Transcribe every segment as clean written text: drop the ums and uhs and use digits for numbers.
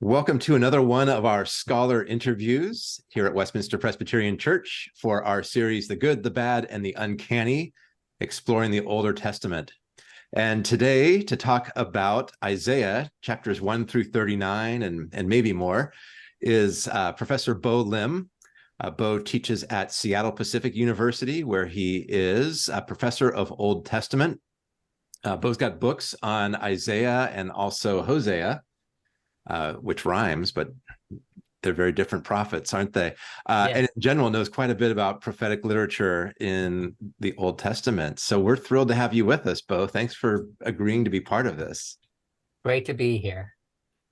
Welcome to another one of our scholar interviews here at Westminster Presbyterian Church for our series, The Good, the Bad, and the Uncanny, exploring the Older Testament. And today, to talk about Isaiah, chapters 1 through 39, and maybe more, is Professor Bo Lim. Bo teaches at Seattle Pacific University, where he is a professor of Old Testament. Bo's got books on Isaiah and also Hosea, which rhymes, but they're very different prophets, aren't they? And in general knows quite a bit about prophetic literature in the Old Testament. So we're thrilled to have you with us, Bo. Thanks for agreeing to be part of this. Great to be here.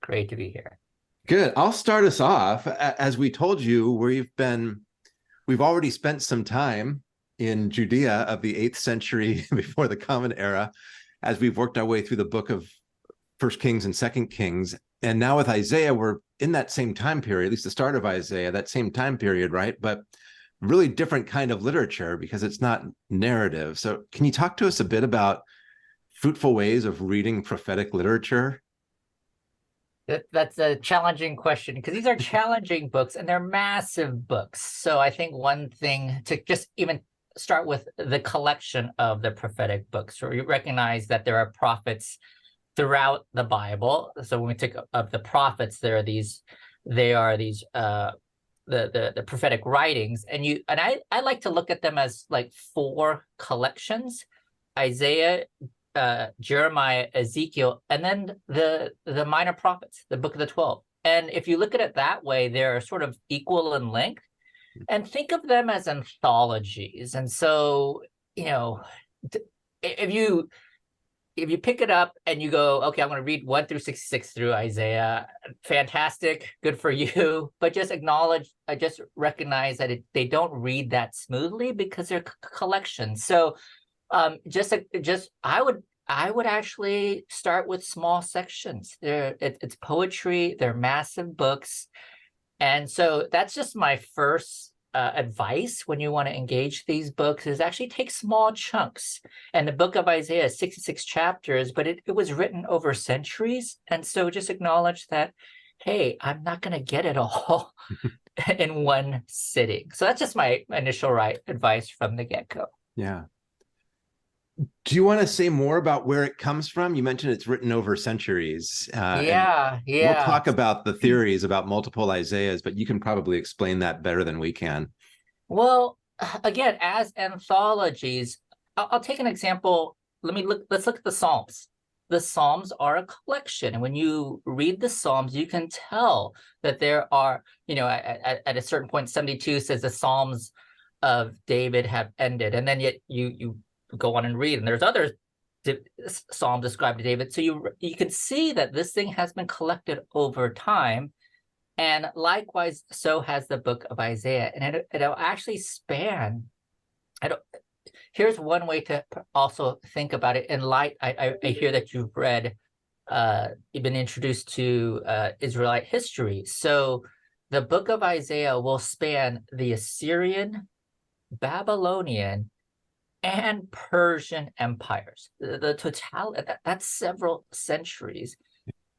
Great to be here. Good. I'll start us off. As we told you, we've already spent some time in Judea of the 8th century before the Common Era, as we've worked our way through the book of 1 Kings and 2 Kings. And now with Isaiah, we're in that same time period, at least the start of Isaiah, that same time period, right? But really different kind of literature because it's not narrative. So can you talk to us a bit about fruitful ways of reading prophetic literature? That's a challenging question because these are challenging books and they're massive books. So I think one thing to just even start with the collection of the prophetic books, where you recognize that there are prophets throughout the Bible. So when we take up the prophets, they are these the prophetic writings, and I like to look at them as like 4 collections: Isaiah, Jeremiah, Ezekiel, and then the minor prophets, the book of the 12. And if you look at it that way, they're sort of equal in length, and think of them as anthologies. And so, if you pick it up and you go, okay, I'm going to read 1 through 66 through Isaiah, fantastic, good for you. But just recognize that they don't read that smoothly because they're collections. So I would actually start with small sections. It's poetry, they're massive books. And so that's just my first advice when you want to engage these books, is actually take small chunks. And the book of Isaiah is 66 chapters, but it was written over centuries. And so just acknowledge that, hey, I'm not going to get it all in one sitting. So that's just my initial advice from the get-go. Yeah. Do you want to say more about where it comes from? You mentioned it's written over centuries. Yeah. We'll talk about the theories about multiple Isaiahs, but you can probably explain that better than we can. Well, again, as anthologies, I'll take an example. Let's look at the Psalms. The Psalms are a collection. And when you read the Psalms, you can tell that there are, at a certain point, 72 says the Psalms of David have ended. And then yet you go on and read, and there's other psalms described to David. So you can see that this thing has been collected over time, and likewise, so has the book of Isaiah, and it'll actually span. Here's one way to also think about it. In light, I hear that you've been introduced to Israelite history. So the book of Isaiah will span the Assyrian, Babylonian, and Persian empires. The totality, that's several centuries.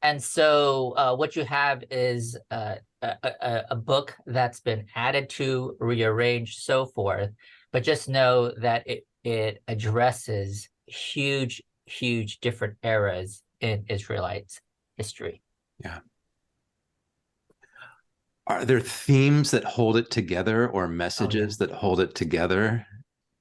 And so what you have is a book that's been added to, rearranged, so forth. But just know that it addresses huge different eras in Israelite history. Yeah. Are there themes that hold it together, or messages that hold it together?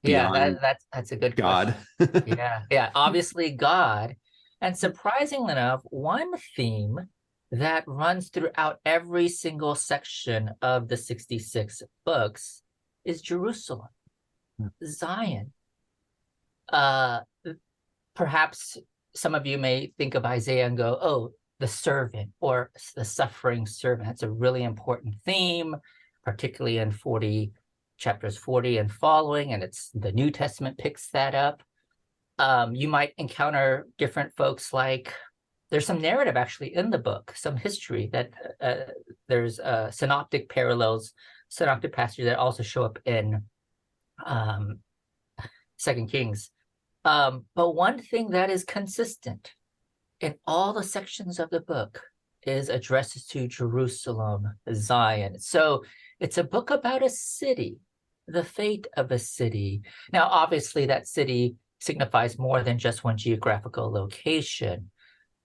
Yeah, that's a good God. question. Yeah. Obviously, God. And surprisingly enough, one theme that runs throughout every single section of the 66 books is Jerusalem, Zion. Perhaps some of you may think of Isaiah and go, oh, the servant or the suffering servant. That's a really important theme, particularly in chapters 40 and following, and it's the New Testament picks that up. You might encounter different folks, like there's some narrative actually in the book, some history that there's synoptic parallels, synoptic passages that also show up in 2 Kings. But one thing that is consistent in all the sections of the book is addressed to Jerusalem, Zion. So it's a book about a city, the fate of a city. Now, obviously, that city signifies more than just one geographical location,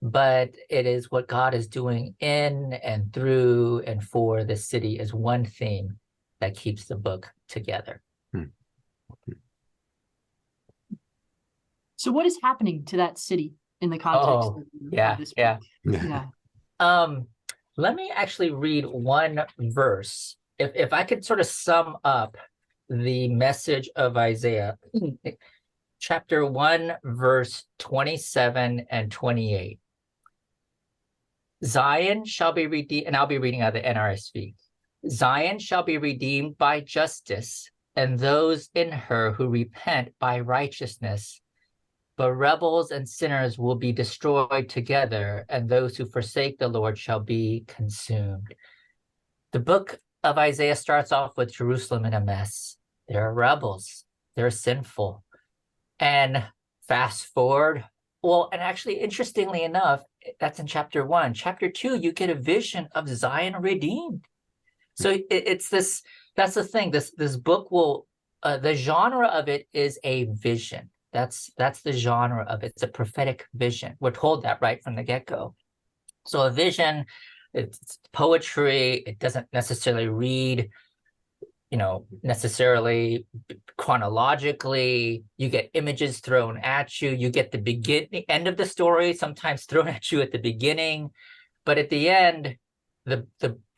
but it is what God is doing in and through and for the city is one theme that keeps the book together. So what is happening to that city in the context of this book? Let me actually read one verse. If I could sort of sum up the message of Isaiah, chapter 1, verse 27 and 28. Zion shall be redeemed, and I'll be reading out of the NRSV. Zion shall be redeemed by justice, and those in her who repent by righteousness. But rebels and sinners will be destroyed together, and those who forsake the Lord shall be consumed. The book of Isaiah starts off with Jerusalem in a mess. There are rebels. They're sinful. And fast forward, well, and actually, interestingly enough, that's in chapter 1. Chapter 2, you get a vision of Zion redeemed. So it's this, that's the thing, this book will, the genre of it is a vision. That's the genre of it. It's a prophetic vision. We're told that right from the get-go. So a vision, it's poetry. It doesn't necessarily read, necessarily chronologically. You get images thrown at you. You get the end of the story sometimes thrown at you at the beginning, but at the end,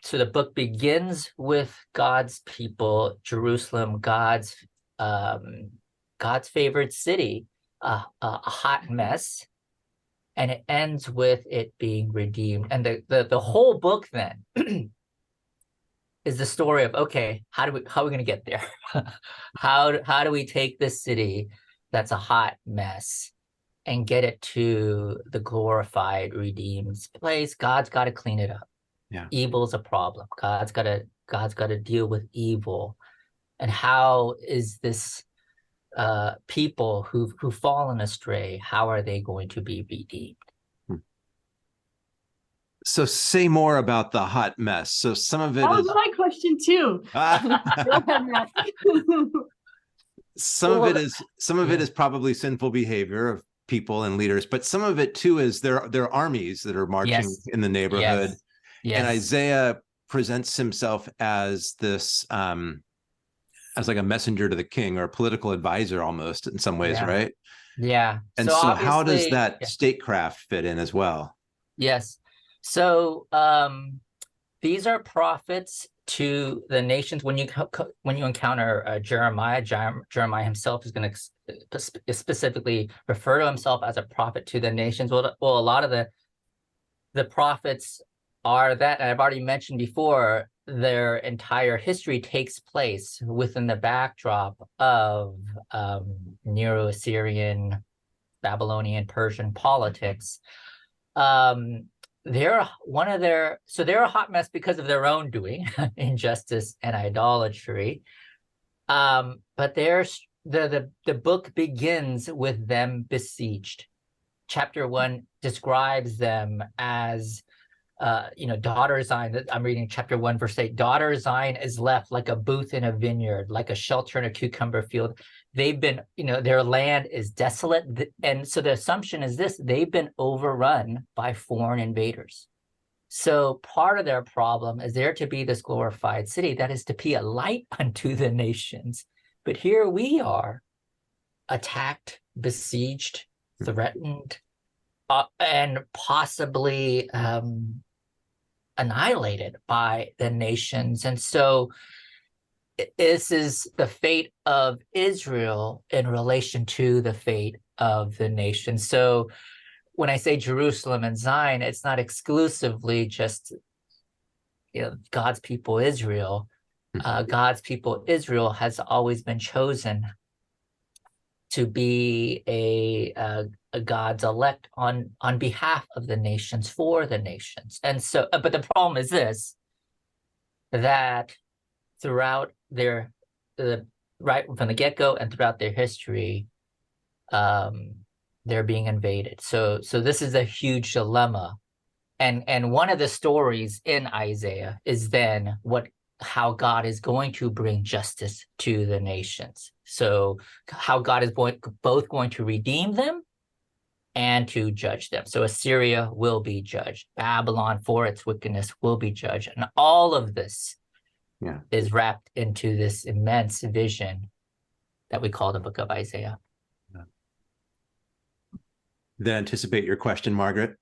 so the book begins with God's people, Jerusalem, God's favorite city, a hot mess, and it ends with it being redeemed. And the whole book then is the story of, okay, how are we going to get there? How do we take this city that's a hot mess and get it to the glorified, redeemed place? God's got to clean it up. Yeah. Evil's a problem. God's got to deal with evil. And how is this people who've fallen astray, how are they going to be redeemed? So say more about the hot mess. So some of it was my question too. Some of it is probably sinful behavior of people and leaders, but some of it too is there are armies that are marching in the neighborhood. Yes. And Isaiah presents himself as this as like a messenger to the king or a political advisor almost in some ways, right? Yeah. And so how does that statecraft fit in as well? Yes. So these are prophets to the nations. When you encounter Jeremiah himself is going to specifically refer to himself as a prophet to the nations. Well, a lot of the prophets are that, and I've already mentioned before, their entire history takes place within the backdrop of Neo-Assyrian, Babylonian, Persian politics. They're a hot mess because of their own doing, injustice and idolatry. But the book begins with them besieged. Chapter 1 describes them as daughter Zion. I'm reading chapter 1, verse 8. Daughter Zion is left like a booth in a vineyard, like a shelter in a cucumber field. They've been, their land is desolate. And so the assumption is this: they've been overrun by foreign invaders. So part of their problem is there to be this glorified city that is to be a light unto the nations. But here we are, attacked, besieged, threatened, and possibly annihilated by the nations. And so this is the fate of Israel in relation to the fate of the nation. So when I say Jerusalem and Zion, it's not exclusively just God's people Israel. God's people Israel has always been chosen to be a God's elect on behalf of the nations, for the nations. And so, but the problem is this, that throughout right from the get-go and throughout their history, they're being invaded. So this is a huge dilemma And one of the stories in Isaiah is then how God is going to bring justice to the nations. So how God is both going to redeem them and to judge them. So Assyria will be judged. Babylon for its wickedness will be judged. And all of this is wrapped into this immense vision that we call the book of Isaiah. Then anticipate your question, Margaret.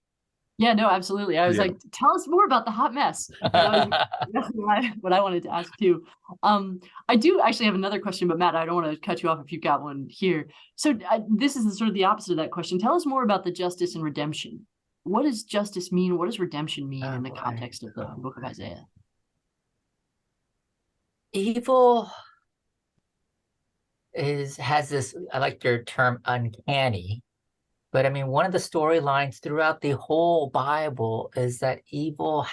Yeah, no, absolutely. I was like, tell us more about the hot mess. That was what I wanted to ask too. I do actually have another question, but Matt, I don't want to cut you off if you've got one here. So this is sort of the opposite of that question. Tell us more about the justice and redemption. What does justice mean? What does redemption mean in the context of the book of Isaiah? Evil has this, I like your term, uncanny. But I mean, one of the storylines throughout the whole Bible is that evil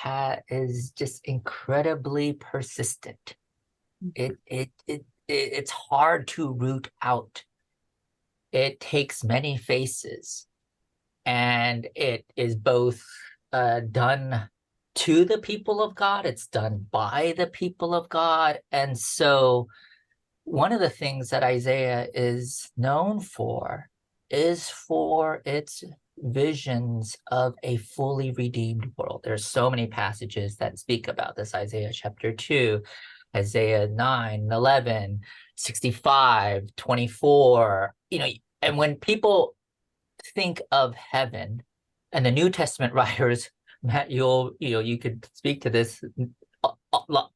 is just incredibly persistent. It's hard to root out. It takes many faces, and it is both done to the people of God. It's done by the people of God, and so one of the things that Isaiah is known for is for its visions of a fully redeemed world. There's so many passages that speak about this. Isaiah chapter 2, Isaiah 9, 11, 65, 24. And when people think of heaven, and the New Testament writers, Matt, you could speak to this,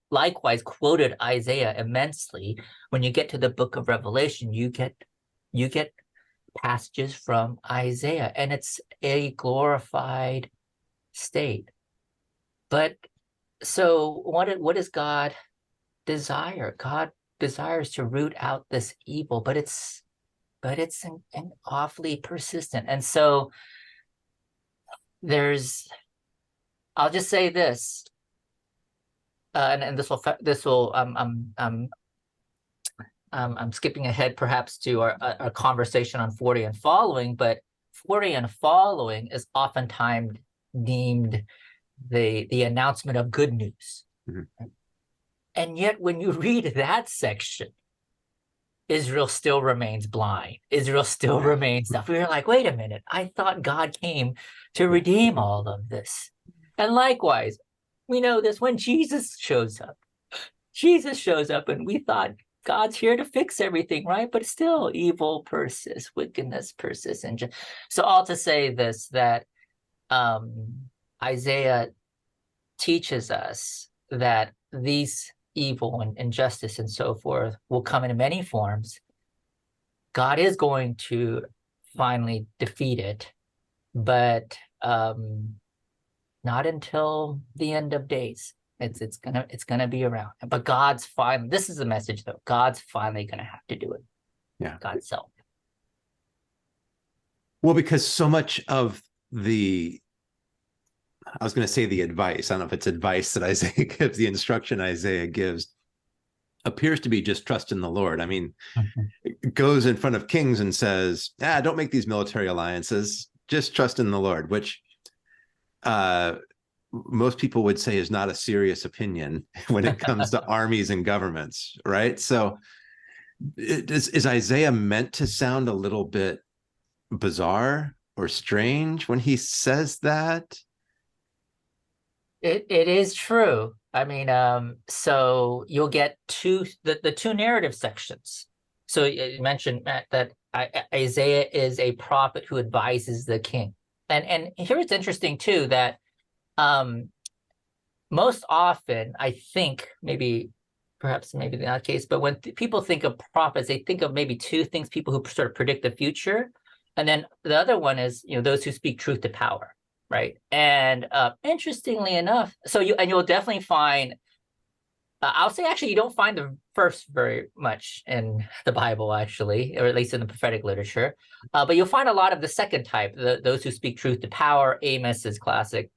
likewise quoted Isaiah immensely. When you get to the book of Revelation, you get passages from Isaiah, and it's a glorified state. But so what does God desire? God desires to root out this evil, but it's an awfully persistent. And so I'll just say this, and this will I'm skipping ahead perhaps to our conversation on 40 and following, but 40 and following is oftentimes deemed the announcement of good news. Mm-hmm. And yet when you read that section, Israel still remains blind. Israel still remains stuff. We were like, wait a minute, I thought God came to redeem all of this. And likewise, we know this when Jesus shows up. Jesus shows up and we thought God's here to fix everything, right? But still, evil persists, wickedness persists. And so all to say this, that Isaiah teaches us that these evil and injustice and so forth will come in many forms. God is going to finally defeat it, but not until the end of days. It's gonna be around. But this is the message though. God's finally gonna have to do it. Yeah. God's self. Well, because so much of I was going to say the advice, I don't know if it's advice that Isaiah gives, the instruction Isaiah gives appears to be just trust in the Lord. I mean, it goes in front of kings and says, don't make these military alliances, just trust in the Lord, which most people would say is not a serious opinion when it comes to armies and governments, right? So is Isaiah meant to sound a little bit bizarre or strange when he says that? It is true. I mean, so you'll get the two narrative sections. So you mentioned, Matt, that Isaiah is a prophet who advises the king. And here it's interesting too that most often, I think perhaps maybe not the case, but when people think of prophets, they think of maybe two things: people who sort of predict the future, and then the other one is those who speak truth to power, right? And interestingly enough, you'll definitely find. I'll say actually, you don't find the first very much in the Bible, actually, or at least in the prophetic literature. But you'll find a lot of the second type, those who speak truth to power. Amos is classic.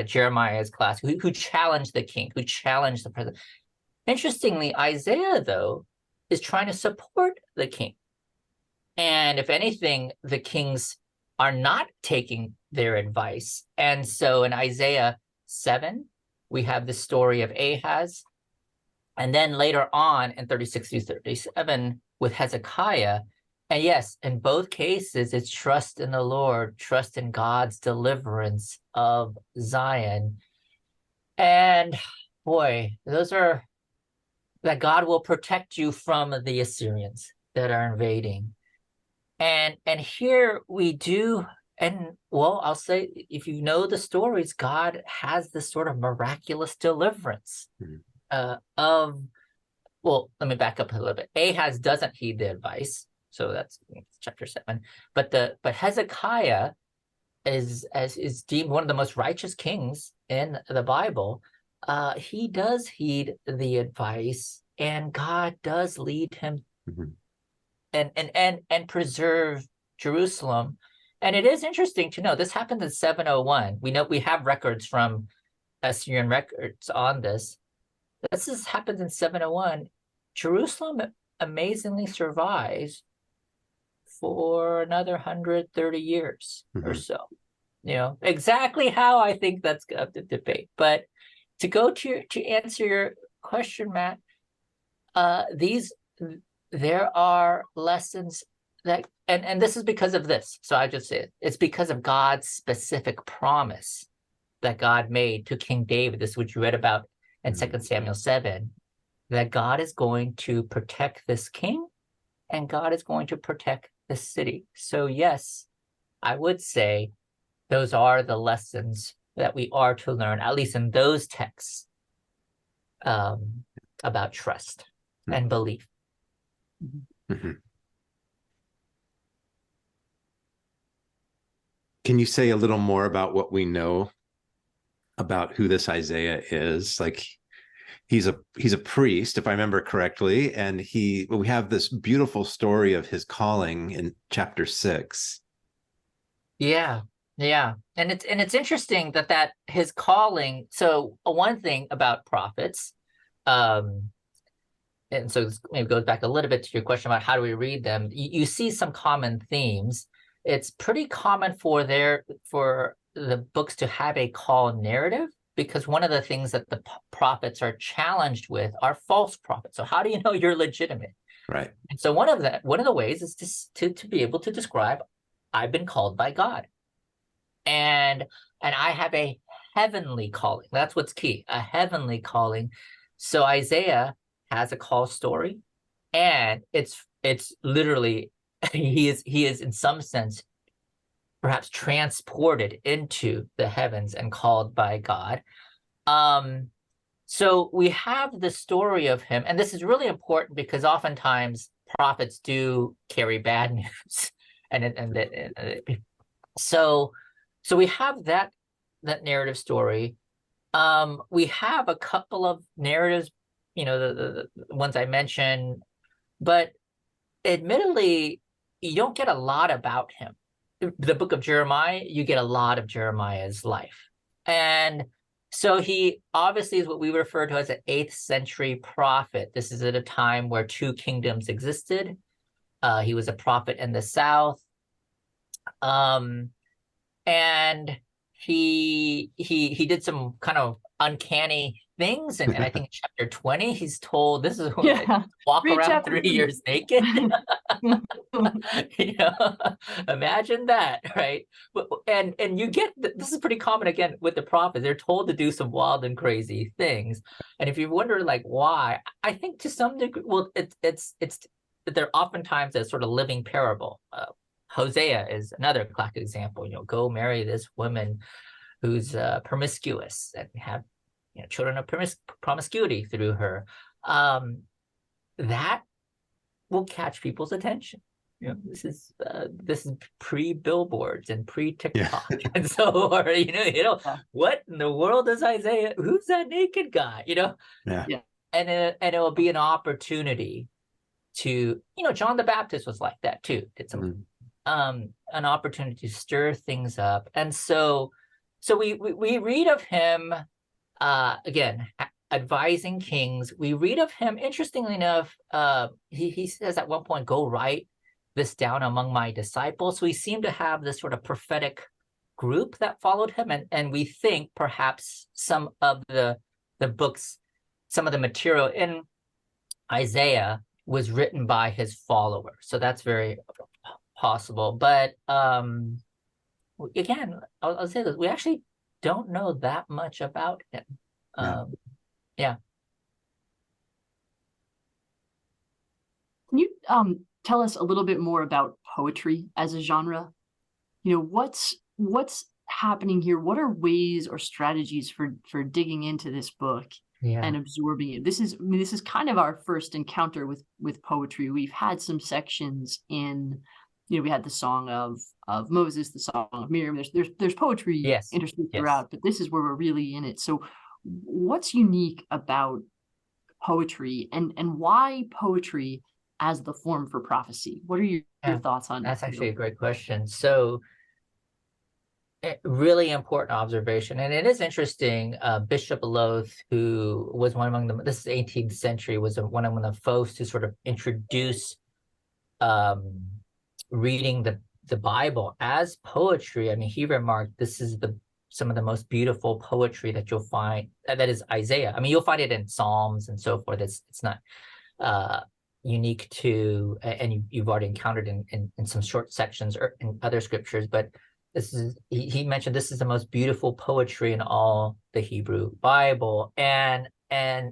Jeremiah is classic, who challenged the king, who challenged the president. Interestingly, Isaiah, though, is trying to support the king. And if anything, the kings are not taking their advice. And so in Isaiah 7, we have the story of Ahaz. And then later on in 36 through 37 with Hezekiah. And yes, in both cases, it's trust in the Lord, trust in God's deliverance of Zion. And boy, those are that God will protect you from the Assyrians that are invading. And here we do, and well, I'll say, if you know the stories, God has this sort of miraculous deliverance well, let me back up a little bit. Ahaz doesn't heed the advice. So that's chapter 7. But Hezekiah is deemed one of the most righteous kings in the Bible. He does heed the advice, and God does lead him and preserve Jerusalem. And it is interesting to know this happened in 701. We know we have records from Assyrian records on this. This happens in 701. Jerusalem amazingly survives for another 130 years or so. You know, exactly how, I think that's up to debate. But to answer your question, Matt, there are lessons that, and this is because of this. So I just say it's because of God's specific promise that God made to King David. This is what you read about in 2 Samuel 7, that God is going to protect this king and God is going to protect the city. So yes, I would say those are the lessons that we are to learn, at least in those texts, about trust and belief. Can you say a little more about what we know about who this Isaiah is? Like, he's a priest, if I remember correctly, and we have this beautiful story of his calling in chapter 6. Yeah, and it's interesting that his calling. So one thing about prophets, and so this maybe goes back a little bit to your question about how do we read them. You see some common themes. It's pretty common for the books to have a call narrative, because one of the things that the prophets are challenged with are false prophets. So how do you know you're legitimate? Right. And so one of the ways is to be able to describe, I've been called by God, and I have a heavenly calling. That's what's key, a heavenly calling. So Isaiah has a call story, and it's literally he is in some sense perhaps transported into the heavens and called by God. So we have the story of him, and this is really important because oftentimes prophets do carry bad news, so we have that narrative story. We have a couple of narratives, the ones I mentioned, but admittedly, you don't get a lot about him. The book of Jeremiah, you get a lot of Jeremiah's life. And so he obviously is what we refer to as an 8th century prophet. This is at a time where 2 kingdoms existed. He was a prophet in the south. And he did some kind of uncanny things. And I think in chapter 20, he's told, this is walk around 3 years naked. Imagine that, right? And you get, this is pretty common again with the prophets. They're told to do some wild and crazy things. And if you wonder like why, I think to some degree, well, it's they're oftentimes a sort of living parable. Hosea is another classic example. Go marry this woman who's promiscuous and have children of promiscuity through her. That will catch people's attention. This is pre-billboards and pre-TikTok, and so what in the world is Isaiah? Who's that naked guy? And it will be an opportunity to John the Baptist was like that too. Did some an opportunity to stir things up, and so we read of him again. Advising kings. We read of him, interestingly enough, he says at one point, go write this down among my disciples. So we seem to have this sort of prophetic group that followed him, and we think perhaps some of the books, some of the material in Isaiah was written by his followers. So that's very possible. But again, I'll say this: we actually don't know that much about him. Yeah. Can you tell us a little bit more about poetry as a genre? You know, what's happening here? What are ways or strategies for digging into this book and absorbing it? This is kind of our first encounter with poetry. We've had some sections in, you know, we had the song of Moses, the song of Miriam. There's poetry interspersed throughout, but this is where we're really in it. So what's unique about poetry, and why poetry as the form for prophecy? What are your thoughts on that's actually a great question. So really important observation. And it is interesting, Bishop Loth, who was one among them, this is 18th century, was one of the folks to sort of introduce reading the Bible as poetry. I mean, he remarked, this is some of the most beautiful poetry that you'll find, that is Isaiah. I mean, you'll find it in Psalms and so forth. It's not unique to, and you've already encountered in some short sections or in other scriptures, but this is, he mentioned, this is the most beautiful poetry in all the Hebrew Bible. And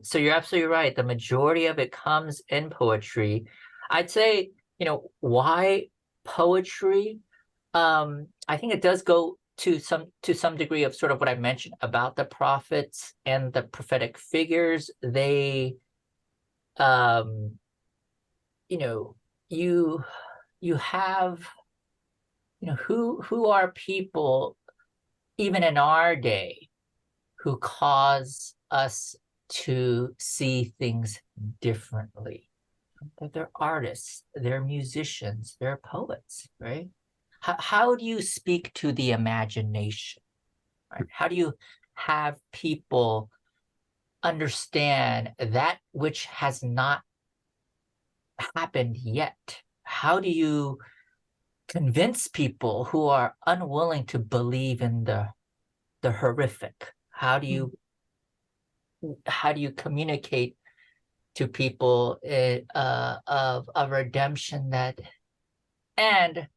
so you're absolutely right. The majority of it comes in poetry. I'd say, you know, why poetry? I think it does go to some degree of sort of what I mentioned about the prophets and the prophetic figures. They, you know, you have, you know, who are people even in our day who cause us to see things differently. They're artists, they're musicians, they're poets, right? How do you speak to the imagination, right? How do you have people understand that which has not happened yet? How do you convince people who are unwilling to believe in the horrific? How do you communicate to people of a redemption that, and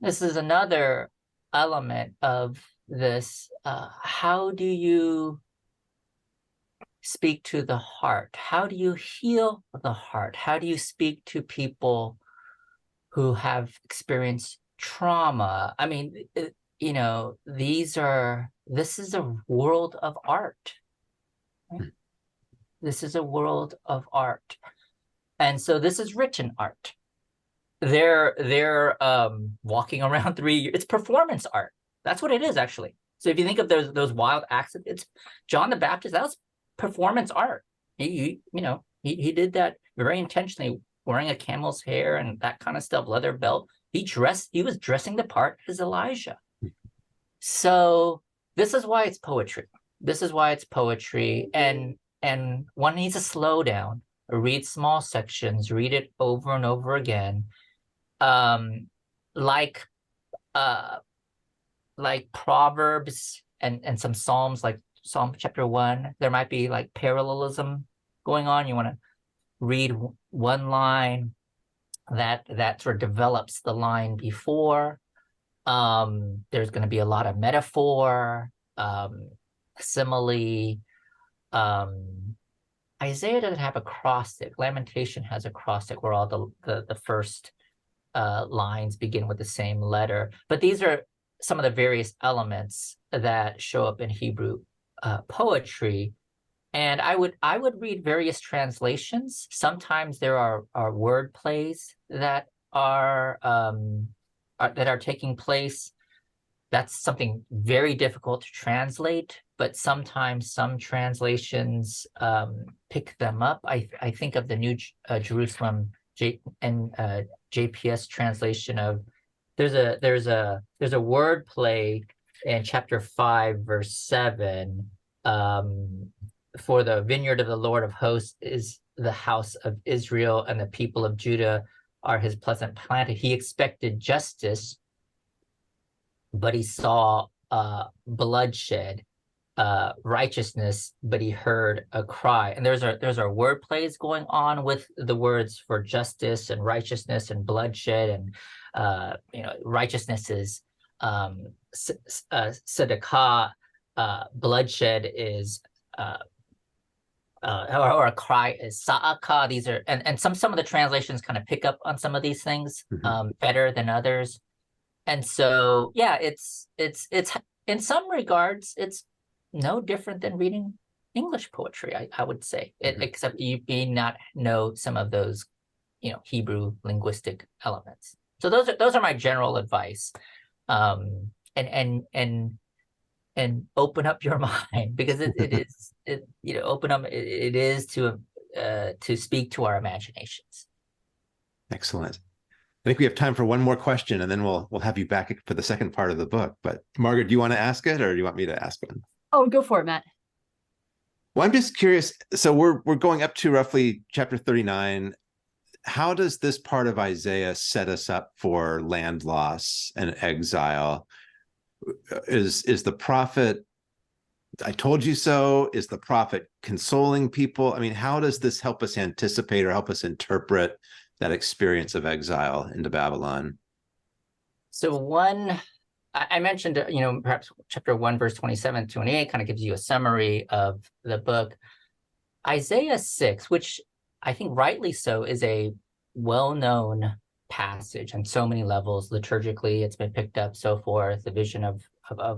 this is another element of this, how do you speak to the heart? How do you heal the heart? How do you speak to people who have experienced trauma? I mean, you know, this is a world of art. Right? This is a world of art. And so this is written art. They're walking around 3 years. It's performance art. That's what it is, actually. So if you think of those wild acts, it's John the Baptist, that was performance art. He did that very intentionally, wearing a camel's hair and that kind of stuff, leather belt. He was dressing the part as Elijah. So this is why it's poetry. This is why it's poetry. And one needs to slow down, read small sections, read it over and over again. Like Proverbs and some Psalms, like Psalm chapter 1, there might be like parallelism going on. You want to read one line that sort of develops the line before. There's going to be a lot of metaphor, simile. Isaiah doesn't have acrostic. Lamentation has acrostic, where all the first lines begin with the same letter. But these are some of the various elements that show up in Hebrew poetry. And I would read various translations. Sometimes there are word plays that are taking place. That's something very difficult to translate, but sometimes some translations pick them up. I think of the New Jerusalem JPS translation of there's a word play in chapter 5 verse 7. For the vineyard of the Lord of hosts is the house of Israel, and the people of Judah are his pleasant planted. He expected justice but he saw bloodshed, righteousness, but he heard a cry. And there's our word plays going on with the words for justice and righteousness and bloodshed, and righteousness is tzedakah, bloodshed is or a cry is sa'aka. These are and some of the translations kind of pick up on some of these things better than others. And so yeah, it's in some regards it's no different than reading English poetry, I would say, except you may not know some of those, Hebrew linguistic elements. So those are my general advice. And open up your mind, because it is to speak to our imaginations. Excellent. I think we have time for one more question, and then we'll have you back for the second part of the book. But Margaret, do you want to ask it, or do you want me to ask one? Oh, go for it, Matt. Well, I'm just curious. So we're going up to roughly chapter 39. How does this part of Isaiah set us up for land loss and exile? Is the prophet, I told you so? Is the prophet consoling people? I mean, how does this help us anticipate or help us interpret that experience of exile into Babylon? So I mentioned, perhaps chapter 1, verse 27 to 28 kind of gives you a summary of the book. Isaiah 6, which I think rightly so, is a well-known passage on so many levels. Liturgically, it's been picked up, so forth. The vision of a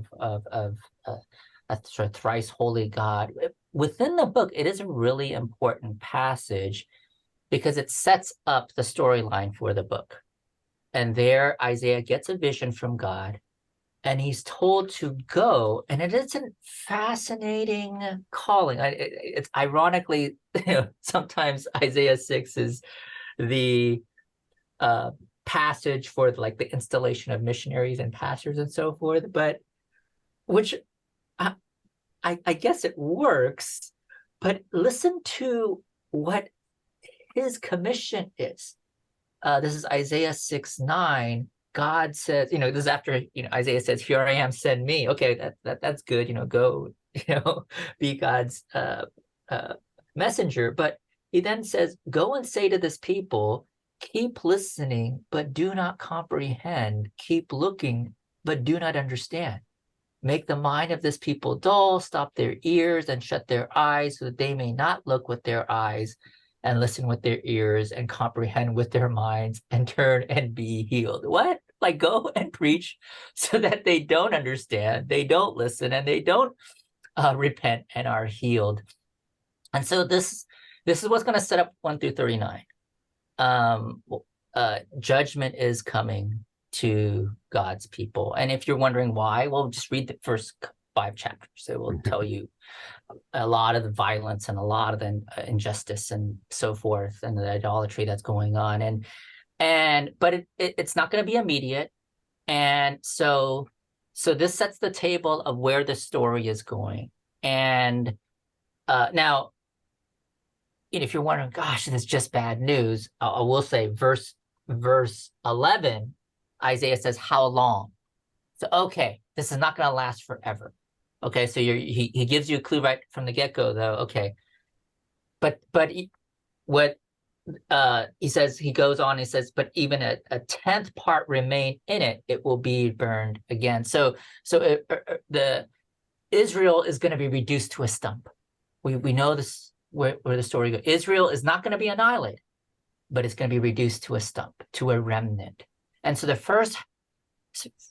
sort of thrice holy God. Within the book, it is a really important passage because it sets up the storyline for the book. And there, Isaiah gets a vision from God, and he's told to go. And it is a fascinating calling. It's ironically, sometimes Isaiah 6 is the passage for the installation of missionaries and pastors and so forth, but which I guess it works. But listen to what his commission is. This is Isaiah 6:9. God says, this is after Isaiah says, "Here I am, send me." Okay, that's good. Go, be God's messenger. But he then says, "Go and say to this people, keep listening, but do not comprehend. Keep looking, but do not understand. Make the mind of this people dull, stop their ears and shut their eyes, so that they may not look with their eyes and listen with their ears and comprehend with their minds and turn and be healed." What? Go and preach so that they don't understand, they don't listen, and they don't repent and are healed. And so this is what's going to set up 1 through 39. Judgment is coming to God's people. And if you're wondering why, well, just read the first 5 chapters. It will tell you a lot of the violence and a lot of the injustice and so forth, and the idolatry that's going on. But it's not going to be immediate. And so this sets the table of where the story is going. And now, if you're wondering, gosh, this is just bad news, I will say verse 11, Isaiah says, "How long?" So, okay, this is not going to last forever. Okay, so he gives you a clue right from the get-go, though. Okay, but what he says, he goes on, he says, "But even a 10th part remain in it, it will be burned again." So the Israel is going to be reduced to a stump. We know this where the story goes. Israel is not going to be annihilated, but it's going to be reduced to a stump, to a remnant. And so the first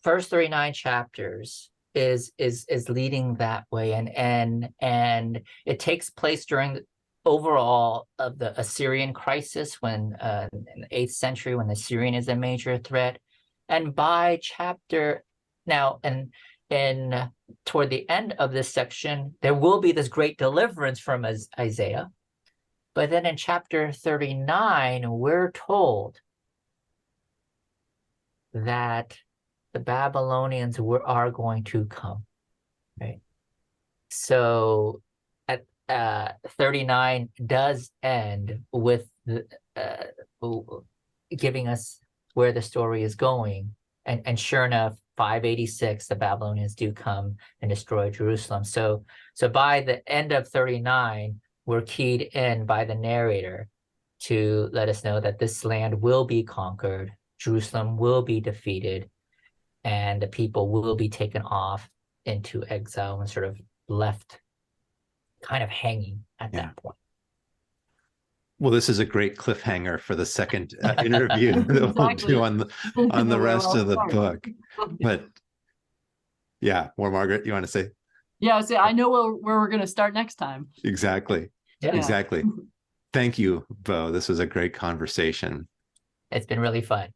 39 chapters is leading that way, and it takes place during the overall of the Assyrian crisis, when in the 8th century, when the Assyrian is a major threat. And by chapter now, and toward the end of this section, there will be this great deliverance from Isaiah. But then in chapter 39, we're told that the Babylonians are going to come, right? So at 39 does end with giving us where the story is going. And sure enough, 586, the Babylonians do come and destroy Jerusalem. So by the end of 39, we're keyed in by the narrator to let us know that this land will be conquered, Jerusalem will be defeated, and the people will be taken off into exile and sort of left kind of hanging at that point. Well, this is a great cliffhanger for the second interview that we'll do on the rest of the book. But yeah, more Margaret, you want to say? Yeah, I know where we're going to start next time. Exactly. Yeah. Exactly. Thank you, Bo. This was a great conversation. It's been really fun.